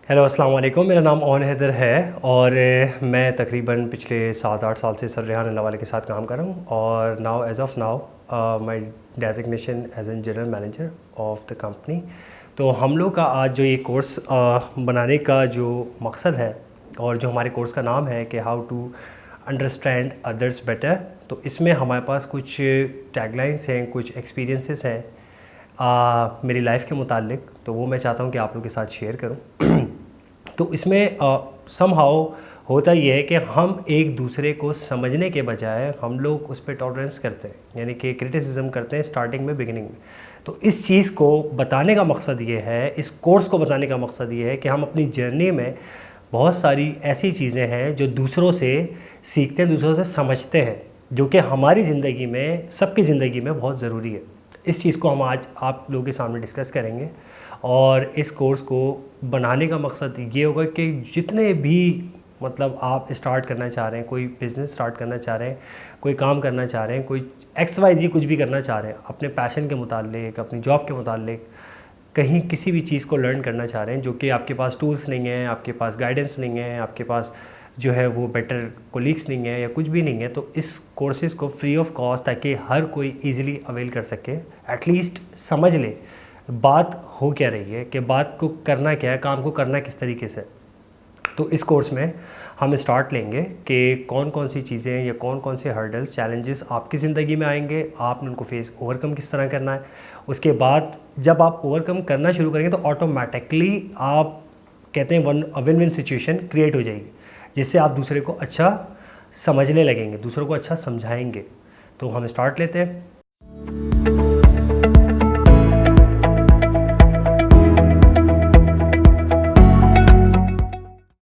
Hello अस्सलाम वालेकुम। मेरा नाम ओन हैदर है और मैं तकरीबन पिछले 7-8 साल से सर रेहान अल्लाह वाले के साथ काम कर रहा हूँ और now as of now my designation as an general manager of the company. तो हम लोग का आज जो ये कोर्स बनाने का जो मकसद है और जो हमारे कोर्स का नाम है कि how to understand others better, तो इसमें हमारे पास कुछ टैगलाइंस हैं, कुछ एक्सपीरियंसेस हैं मेरी लाइफ के मुतालिक, तो वो मैं चाहता हूँ कि आप लोग के साथ शेयर करूँ। तो इसमें समहाउ होता ये है कि हम एक दूसरे को समझने के बजाय हम लोग उस पर टॉलरेंस करते हैं, यानी कि क्रिटिसिज्म करते हैं स्टार्टिंग में, बिगिनिंग में। तो इस चीज़ को बताने का मकसद ये है, इस कोर्स को बताने का मकसद ये है कि हम अपनी जर्नी में बहुत सारी ऐसी चीज़ें हैं जो दूसरों से सीखते हैं, दूसरों से समझते हैं, जो कि हमारी ज़िंदगी में, सबकी ज़िंदगी में बहुत ज़रूरी है। इस चीज़ को हम आज आप लोगों के सामने डिस्कस करेंगे और इस कोर्स को बनाने का मकसद ये होगा कि जितने भी मतलब आप स्टार्ट करना चाह रहे हैं, कोई बिज़नेस स्टार्ट करना चाह रहे हैं, कोई काम करना चाह रहे हैं, कोई XYZ कुछ भी करना चाह रहे हैं अपने पैशन के मुतालिक, अपनी जॉब के मुतालिक, कहीं किसी भी चीज़ को लर्न करना चाह रहे हैं, जो कि आपके पास टूल्स नहीं हैं, आपके पास गाइडेंस नहीं है, आपके पास जो है वो बेटर कोलीग्स नहीं है या कुछ भी नहीं है, तो इस कोर्सेज़ को फ्री ऑफ कॉस्ट, ताकि हर कोई ईज़िली अवेल कर सके, एटलीस्ट समझ ले बात हो क्या रही है, कि बात को करना क्या है, काम को करना किस तरीके से। तो इस कोर्स में हम स्टार्ट लेंगे कि कौन कौन सी चीज़ें या कौन कौन से हर्डल्स, चैलेंजेस आपकी ज़िंदगी में आएंगे, आपने उनको ओवरकम किस तरह करना है। उसके बाद जब आप ओवरकम करना शुरू करेंगे तो ऑटोमेटिकली आप कहते हैं विन विन सिचुएशन क्रिएट हो जाएगी, जिससे आप दूसरे को अच्छा समझने लगेंगे, दूसरों को अच्छा समझाएंगे। तो हम स्टार्ट लेते हैं।